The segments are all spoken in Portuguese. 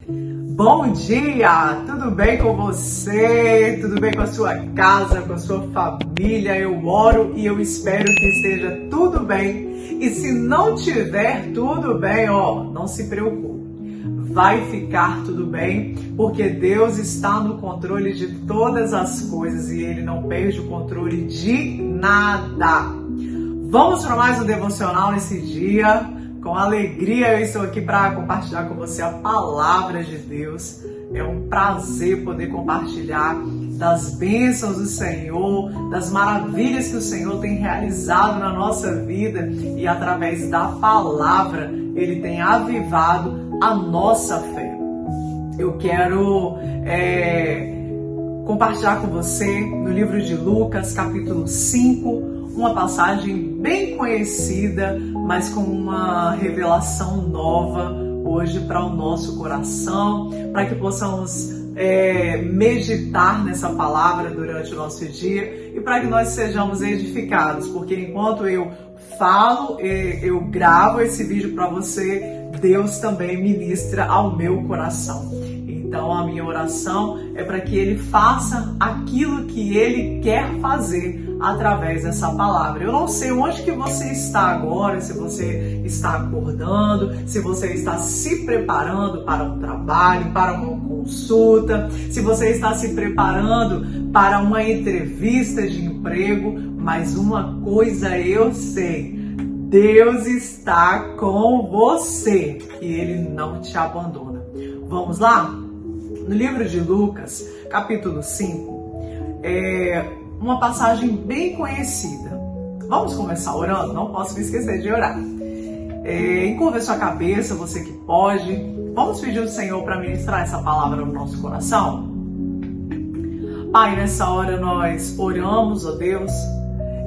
Bom dia! Tudo bem com você? Tudo bem com a sua casa, com a sua família? Eu oro e eu espero que esteja tudo bem. E se não tiver tudo bem, não se preocupe. Vai ficar tudo bem, porque Deus está no controle de todas as coisas e Ele não perde o controle de nada. Vamos para mais um devocional nesse dia. Com alegria eu estou aqui para compartilhar com você a palavra de Deus. É um prazer poder compartilhar das bênçãos do Senhor, das maravilhas que o Senhor tem realizado na nossa vida e através da palavra Ele tem avivado a nossa fé. Eu quero compartilhar com você no livro de Lucas, capítulo 5, uma passagem bem conhecida, mas com uma revelação nova hoje para o nosso coração, para que possamos meditar nessa palavra durante o nosso dia e para que nós sejamos edificados, porque enquanto eu falo, eu gravo esse vídeo para você, Deus também ministra ao meu coração. Então a minha oração é para que Ele faça aquilo que Ele quer fazer através dessa palavra. Eu não sei onde que você está agora, se você está acordando, se você está se preparando para um trabalho, para uma consulta, se você está se preparando para uma entrevista de emprego, mas uma coisa eu sei, Deus está com você e Ele não te abandona. Vamos lá? No livro de Lucas, capítulo 5, uma passagem bem conhecida. Vamos começar orando? Não posso me esquecer de orar. Encurva a sua cabeça, você que pode. Vamos pedir ao Senhor para ministrar essa palavra no nosso coração? Pai, nessa hora nós oramos, ó Deus.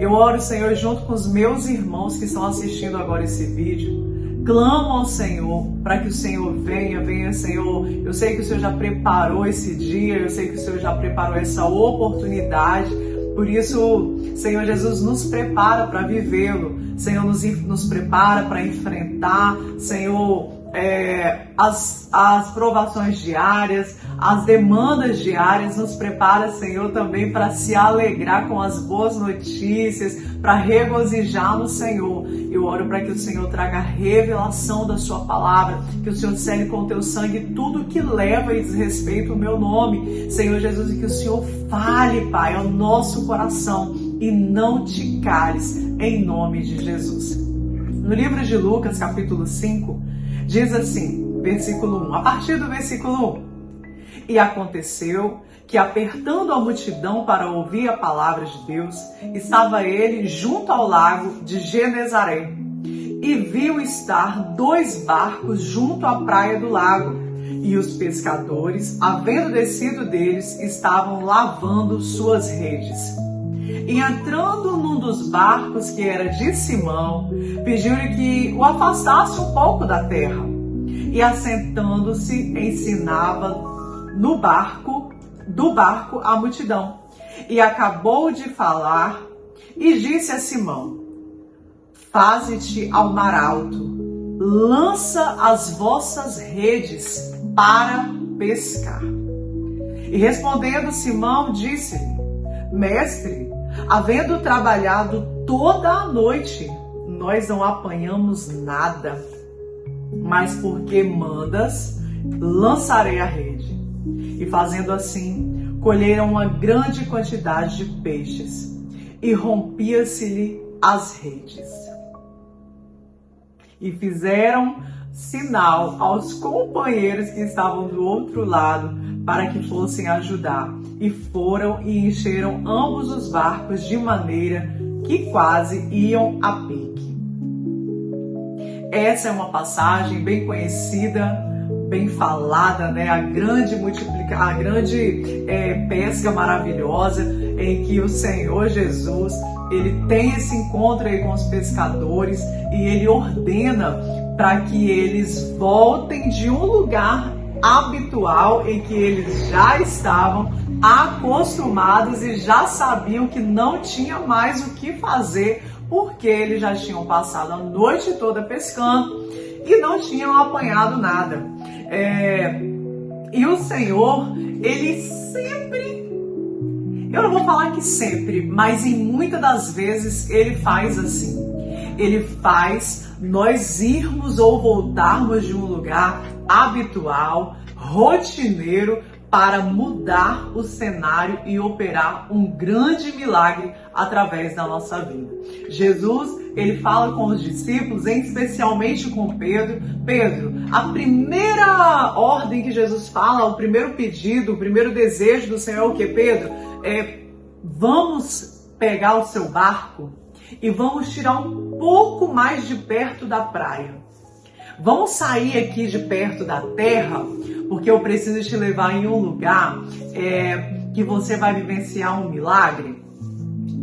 Eu oro, Senhor, junto com os meus irmãos que estão assistindo agora esse vídeo. Clamo ao Senhor para que o Senhor venha, Senhor. Eu sei que o Senhor já preparou esse dia, eu sei que o Senhor já preparou essa oportunidade. Por isso, Senhor Jesus, nos prepara para vivê-lo. Senhor, nos prepara para enfrentar, Senhor, as provações diárias, as demandas diárias. Nos prepara, Senhor, também para se alegrar com as boas notícias, para regozijar no Senhor. Eu oro para que o Senhor traga a revelação da sua palavra, que o Senhor cele com o teu sangue tudo que leva e diz respeito ao meu nome, Senhor Jesus, e que o Senhor fale, Pai, ao nosso coração e não te cales, em nome de Jesus. No livro de Lucas, capítulo 5, diz assim, versículo 1, a partir do versículo 1. E aconteceu que, apertando a multidão para ouvir a palavra de Deus, estava ele junto ao lago de Genezaré, e viu estar 2 barcos junto à praia do lago, e os pescadores, havendo descido deles, estavam lavando suas redes. E entrando num dos barcos, que era de Simão, pediu-lhe que o afastasse um pouco da terra. E assentando-se, ensinava do barco a multidão. E acabou de falar e disse a Simão: faze-te ao mar alto, lança as vossas redes para pescar. E respondendo Simão, disse-lhe: Mestre, havendo trabalhado toda a noite, nós não apanhamos nada, mas porque mandas, lançarei a rede. E fazendo assim, colheram uma grande quantidade de peixes, e rompia-se-lhe as redes. E fizeram sinal aos companheiros que estavam do outro lado, para que fossem ajudar. E foram e encheram ambos os barcos, de maneira que quase iam a pique. Essa é uma passagem bem conhecida, bem falada, né? A grande pesca maravilhosa em que o Senhor Jesus, Ele tem esse encontro aí com os pescadores e Ele ordena para que eles voltem de um lugar habitual em que eles já estavam acostumados e já sabiam que não tinha mais o que fazer, porque eles já tinham passado a noite toda pescando e não tinham apanhado nada. E o Senhor, Ele sempre, eu não vou falar que sempre, mas em muitas das vezes Ele faz assim. Ele faz nós irmos ou voltarmos de um lugar habitual, rotineiro, para mudar o cenário e operar um grande milagre através da nossa vida. Jesus, ele fala com os discípulos, especialmente com Pedro. Pedro, a primeira ordem que Jesus fala, o primeiro pedido, o primeiro desejo do Senhor é o que, Pedro? Vamos pegar o seu barco e vamos tirar um pouco mais de perto da praia. Vamos sair aqui de perto da terra, porque eu preciso te levar em um lugar que você vai vivenciar um milagre.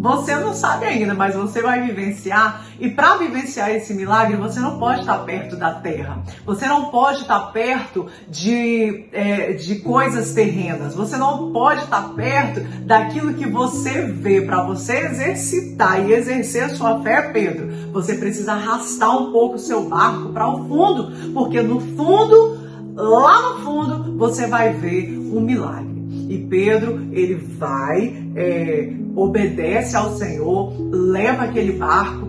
Você não sabe ainda, mas você vai vivenciar. E para vivenciar esse milagre, você não pode estar perto da terra. Você não pode estar perto de coisas terrenas. Você não pode estar perto daquilo que você vê. Para você exercitar e exercer a sua fé, Pedro, você precisa arrastar um pouco o seu barco para o fundo. Porque no fundo, lá no fundo, você vai ver um milagre. E Pedro, ele vai, obedece ao Senhor, leva aquele barco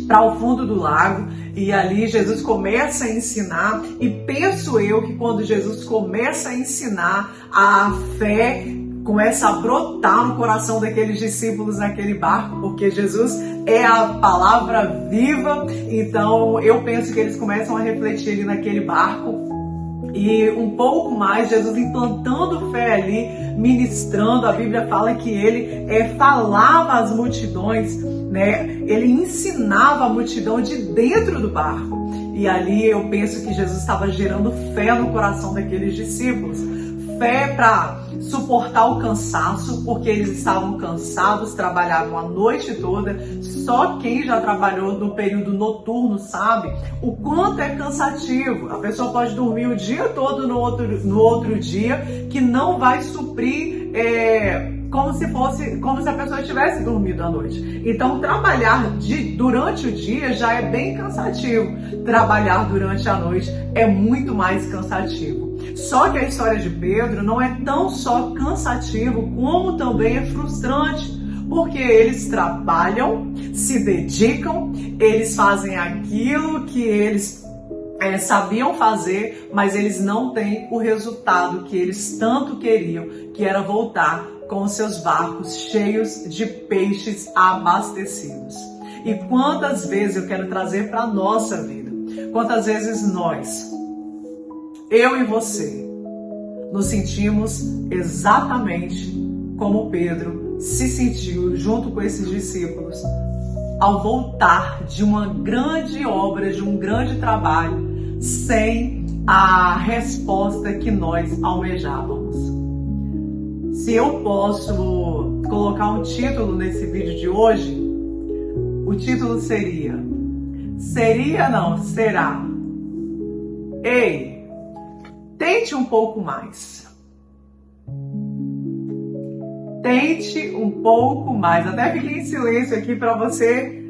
para o fundo do lago e ali Jesus começa a ensinar. E penso eu que quando Jesus começa a ensinar, a fé começa a brotar no coração daqueles discípulos naquele barco, porque Jesus é a palavra viva. Então eu penso que eles começam a refletir ali naquele barco. E um pouco mais, Jesus implantando fé ali, ministrando. A Bíblia fala que ele falava às multidões, né? Ele ensinava a multidão de dentro do barco. E ali eu penso que Jesus estava gerando fé no coração daqueles discípulos. Fé para suportar o cansaço, porque eles estavam cansados, trabalhavam a noite toda. Só quem já trabalhou no período noturno sabe o quanto é cansativo. A pessoa pode dormir o dia todo no outro dia, que não vai suprir como se a pessoa tivesse dormido à noite. Então, trabalhar durante o dia já é bem cansativo. Trabalhar durante a noite é muito mais cansativo. Só que a história de Pedro não é tão só cansativo, como também é frustrante, porque eles trabalham, se dedicam, eles fazem aquilo que eles sabiam fazer, mas eles não têm o resultado que eles tanto queriam, que era voltar com os seus barcos cheios de peixes abastecidos. E quantas vezes eu quero trazer para a nossa vida, quantas vezes nós, eu e você, nos sentimos exatamente como Pedro se sentiu junto com esses discípulos ao voltar de uma grande obra, de um grande trabalho, sem a resposta que nós almejávamos. Se eu posso colocar um título nesse vídeo de hoje, o título será: Ei, tente um pouco mais. Tente um pouco mais. Até fiquei em silêncio aqui para você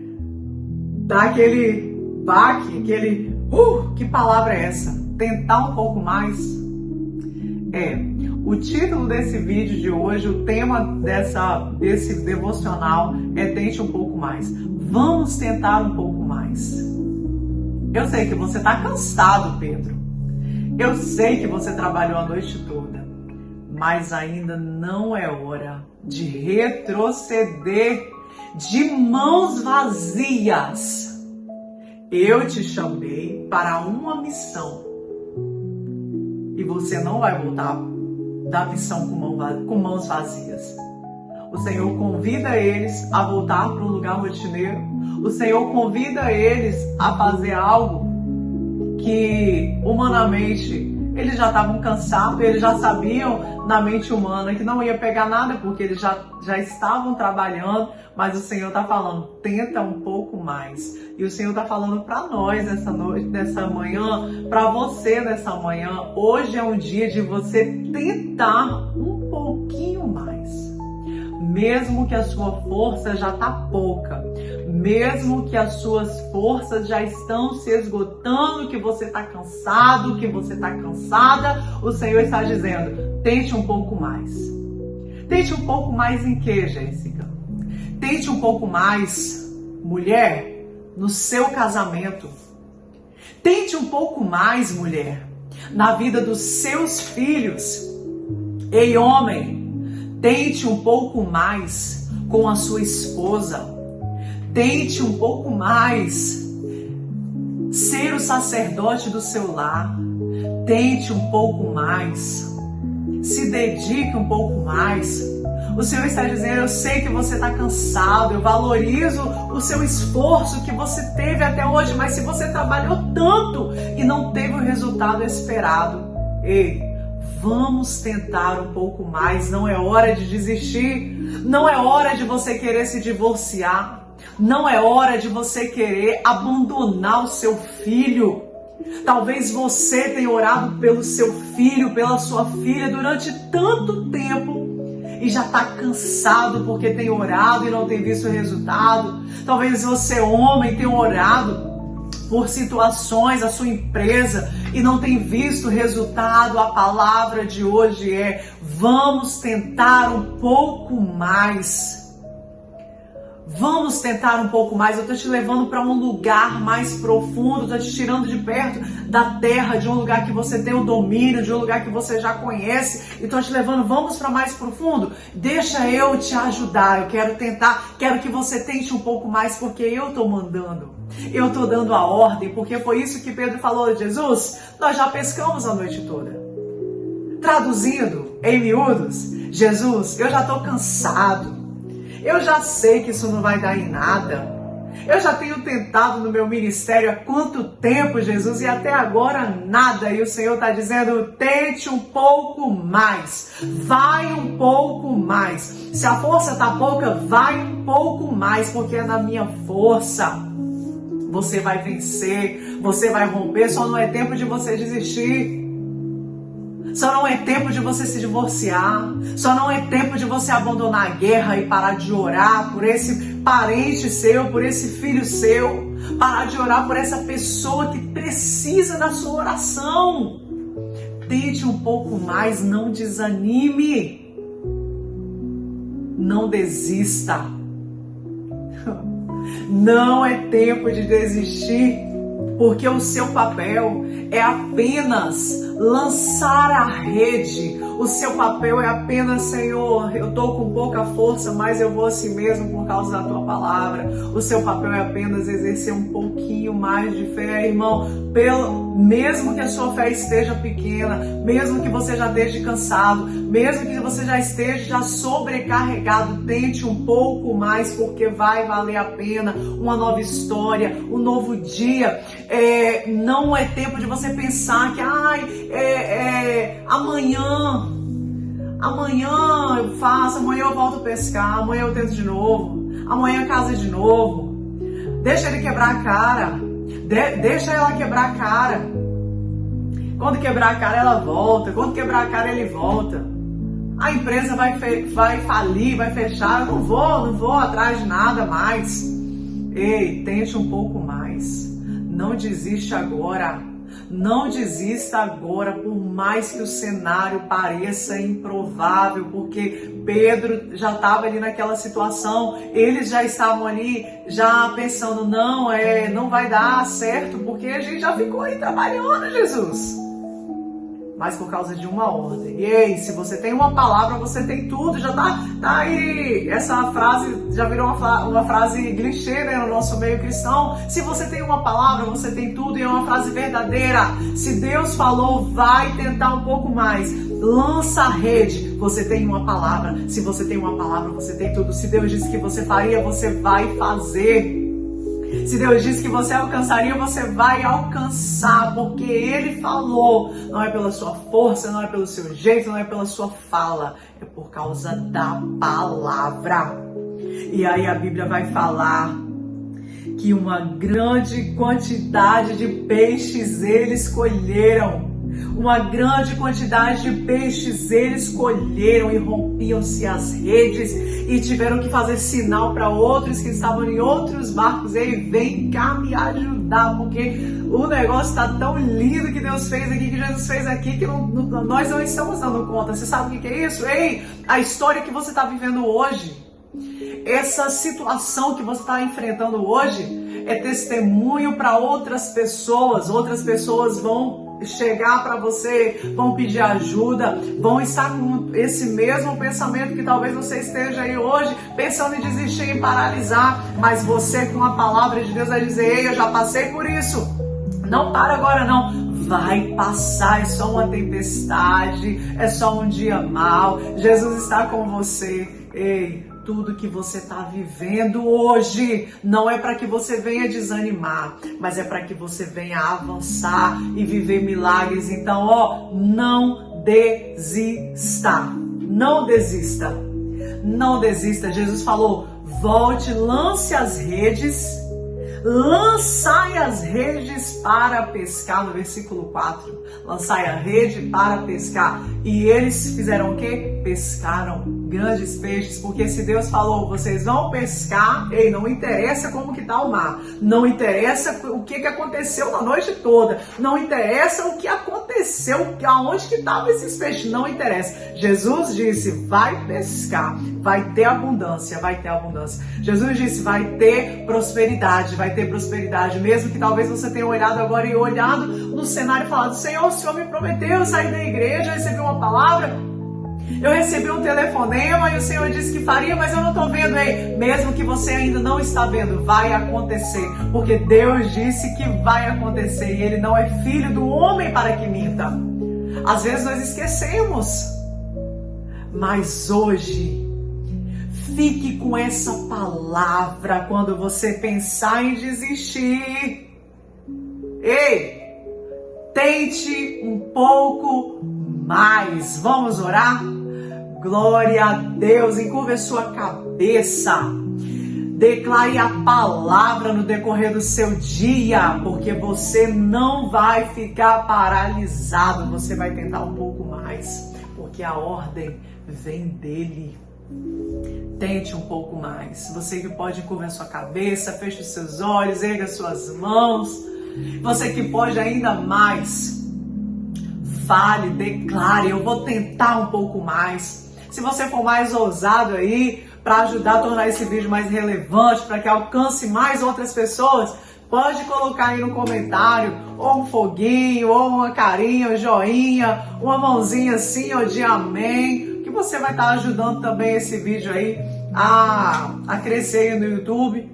dar aquele baque, que palavra é essa? Tentar um pouco mais? O título desse vídeo de hoje, o tema desse devocional é Tente um pouco mais. Vamos tentar um pouco mais. Eu sei que você está cansado, Pedro. Eu sei que você trabalhou a noite toda, mas ainda não é hora de retroceder de mãos vazias. Eu te chamei para uma missão e você não vai voltar da missão com mãos vazias. O Senhor convida eles a voltar para um lugar rotineiro. O Senhor convida eles a fazer algo que humanamente eles já estavam cansados, eles já sabiam na mente humana que não ia pegar nada, porque eles já estavam trabalhando, mas o Senhor está falando, tenta um pouco mais. E o Senhor está falando para nós nessa manhã, para você nessa manhã, hoje é um dia de você tentar um pouquinho mais. Mesmo que a sua força já está pouca, mesmo que as suas forças já estão se esgotando, que você está cansado, que você está cansada, o Senhor está dizendo, tente um pouco mais. Tente um pouco mais em quê, Jéssica? Tente um pouco mais, mulher, no seu casamento. Tente um pouco mais, mulher, na vida dos seus filhos. Ei, homem, tente um pouco mais com a sua esposa. Tente um pouco mais ser o sacerdote do seu lar. Tente um pouco mais. Se dedique um pouco mais. O Senhor está dizendo, eu sei que você está cansado, eu valorizo o seu esforço que você teve até hoje, mas se você trabalhou tanto e não teve o resultado esperado, ei, vamos tentar um pouco mais. Não é hora de desistir, não é hora de você querer se divorciar, não é hora de você querer abandonar o seu filho. Talvez você tenha orado pelo seu filho, pela sua filha durante tanto tempo e já está cansado porque tem orado e não tem visto o resultado. Talvez você, homem, tenha orado por situações, a sua empresa, e não tem visto o resultado. A palavra de hoje é: vamos tentar um pouco mais. Vamos tentar um pouco mais. Eu estou te levando para um lugar mais profundo, estou te tirando de perto da terra, de um lugar que você tem o domínio, de um lugar que você já conhece, e estou te levando, vamos para mais profundo? Deixa eu te ajudar, eu quero tentar, quero que você tente um pouco mais, porque eu estou mandando, eu estou dando a ordem, porque foi isso que Pedro falou: Jesus, nós já pescamos a noite toda. Traduzindo em miúdos, Jesus, eu já estou cansado. Eu já sei que isso não vai dar em nada. Eu já tenho tentado no meu ministério há quanto tempo, Jesus, e até agora nada. E o Senhor está dizendo, tente um pouco mais. Vai um pouco mais. Se a força está pouca, vai um pouco mais, porque é na minha força. Você vai vencer, você vai romper, só não é tempo de você desistir. Só não é tempo de você se divorciar. Só não é tempo de você abandonar a guerra e parar de orar por esse parente seu, por esse filho seu. Parar de orar por essa pessoa que precisa da sua oração. Tente um pouco mais, não desanime. Não desista. Não é tempo de desistir, porque o seu papel é apenas lançar a rede. O seu papel é apenas, Senhor, eu estou com pouca força, mas eu vou assim mesmo por causa da Tua palavra. O seu papel é apenas exercer um pouquinho mais de fé, irmão. Mesmo que a sua fé esteja pequena, mesmo que você já esteja cansado, mesmo que você já esteja sobrecarregado, tente um pouco mais, porque vai valer a pena. Uma nova história, um novo dia. Não é tempo de você pensar que amanhã eu faço, amanhã eu volto a pescar, amanhã eu tento de novo, amanhã casa de novo. Deixa ele quebrar a cara, deixa ela quebrar a cara. Quando quebrar a cara ela volta, quando quebrar a cara ele volta. A empresa vai falir, vai fechar, eu não vou atrás de nada mais. Ei, tente um pouco mais. Não desiste agora. Não desista agora, por mais que o cenário pareça improvável, porque Pedro já estava ali naquela situação, eles já estavam ali já pensando, não vai dar certo, porque a gente já ficou aí trabalhando, Jesus. Mas por causa de uma ordem. E aí, se você tem uma palavra, você tem tudo, já tá aí. Essa frase já virou uma frase clichê, né, no nosso meio cristão. Se você tem uma palavra, você tem tudo, e é uma frase verdadeira. Se Deus falou, vai tentar um pouco mais. Lança a rede, você tem uma palavra. Se você tem uma palavra, você tem tudo. Se Deus disse que você faria, você vai fazer. Se Deus disse que você alcançaria, você vai alcançar, porque Ele falou. Não é pela sua força, não é pelo seu jeito, não é pela sua fala, é por causa da palavra. E aí a Bíblia vai falar que uma grande quantidade de peixes eles colheram. Uma grande quantidade de peixes eles colheram e rompiam-se as redes e tiveram que fazer sinal para outros que estavam em outros barcos. Ei, vem cá me ajudar, porque o negócio está tão lindo que Deus fez aqui, que Jesus fez aqui, que nós não estamos dando conta. Você sabe o que é isso? Ei, a história que você está vivendo hoje, essa situação que você está enfrentando hoje é testemunho para outras pessoas. Outras pessoas vão chegar para você, vão pedir ajuda, vão estar com esse mesmo pensamento que talvez você esteja aí hoje, pensando em desistir, em paralisar, mas você com a palavra de Deus vai dizer: ei, eu já passei por isso, não para agora não, vai passar, é só uma tempestade, é só um dia mau, Jesus está com você. Ei, tudo que você está vivendo hoje não é para que você venha desanimar, mas é para que você venha avançar e viver milagres. Então, não desista, não desista, não desista. Jesus falou: volte, lance as redes, lançai as redes para pescar, no versículo 4, lançai a rede para pescar. E eles fizeram o quê? Pescaram grandes peixes, porque se Deus falou, vocês vão pescar, ei, não interessa como que tá o mar, não interessa o que aconteceu na noite toda, não interessa o que aconteceu, aonde que estavam esses peixes, não interessa. Jesus disse: vai pescar, vai ter abundância, vai ter abundância. Jesus disse: vai ter prosperidade, mesmo que talvez você tenha olhado agora e olhado no cenário e falado: Senhor, o Senhor me prometeu, eu saí da igreja, eu recebi uma palavra, eu recebi um telefonema e o Senhor disse que faria, mas eu não estou vendo. Aí, mesmo que você ainda não está vendo, vai acontecer, porque Deus disse que vai acontecer e Ele não é filho do homem para que minta. Às vezes nós esquecemos, mas hoje fique com essa palavra quando você pensar em desistir. Ei, tente um pouco mais. Vamos orar? Glória a Deus. Encurve a sua cabeça. Declare a palavra no decorrer do seu dia, porque você não vai ficar paralisado. Você vai tentar um pouco mais, porque a ordem vem dele. Tente um pouco mais. Você que pode encurvar a sua cabeça, feche os seus olhos, erga as suas mãos. Você que pode ainda mais, fale, declare: eu vou tentar um pouco mais. Se você for mais ousado aí, para ajudar a tornar esse vídeo mais relevante, para que alcance mais outras pessoas, pode colocar aí no comentário, ou um foguinho, ou uma carinha, um joinha, uma mãozinha assim, ou de amém, que você vai estar ajudando também esse vídeo aí a crescer aí no YouTube,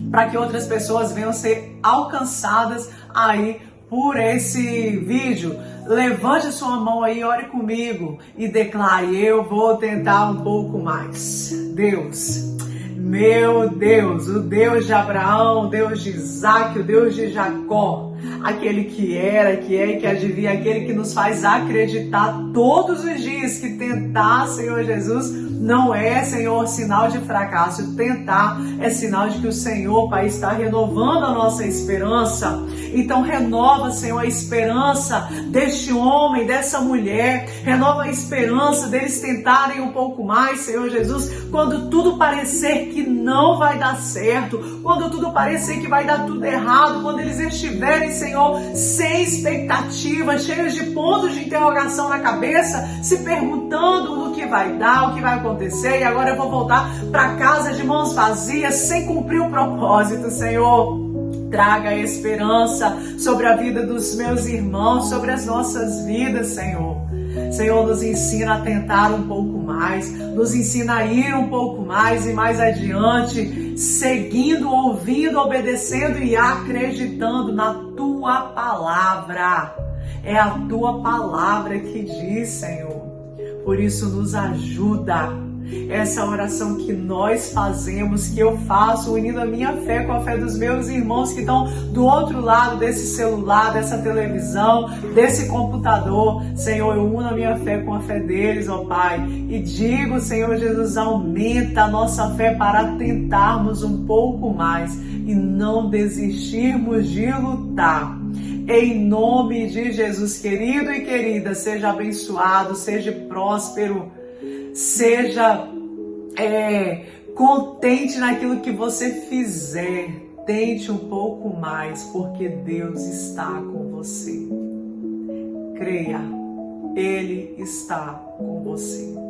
para que outras pessoas venham ser alcançadas aí por esse vídeo. Levante a sua mão aí, ore comigo e declare: eu vou tentar um pouco mais. Deus, meu Deus, o Deus de Abraão, o Deus de Isaac, o Deus de Jacó, aquele que era, que é e que adivinha, aquele que nos faz acreditar todos os dias que tentar, Senhor Jesus, não é, Senhor, sinal de fracasso. Tentar é sinal de que o Senhor, Pai, está renovando a nossa esperança. Então renova, Senhor, a esperança deste homem, dessa mulher. Renova a esperança deles tentarem um pouco mais, Senhor Jesus, quando tudo parecer que não vai dar certo, quando tudo parecer que vai dar tudo errado, quando eles estiverem, Senhor, sem expectativa, cheios de pontos de interrogação na cabeça, se perguntando no que vai dar, o que vai acontecer, e agora eu vou voltar para casa de mãos vazias, sem cumprir o propósito. Senhor, traga esperança sobre a vida dos meus irmãos, sobre as nossas vidas, Senhor. Senhor, nos ensina a tentar um pouco mais, nos ensina a ir um pouco mais e mais adiante, seguindo, ouvindo, obedecendo e acreditando na Tua palavra. É a Tua palavra que diz, Senhor. Por isso, nos ajuda. Essa oração que nós fazemos, que eu faço, unindo a minha fé com a fé dos meus irmãos que estão do outro lado desse celular, dessa televisão, desse computador. Senhor, eu uno a minha fé com a fé deles, ó Pai. E digo, Senhor Jesus, aumenta a nossa fé para tentarmos um pouco mais e não desistirmos de lutar. Em nome de Jesus, querido e querida, seja abençoado, seja próspero, seja contente naquilo que você fizer. Tente um pouco mais, porque Deus está com você. Creia, Ele está com você.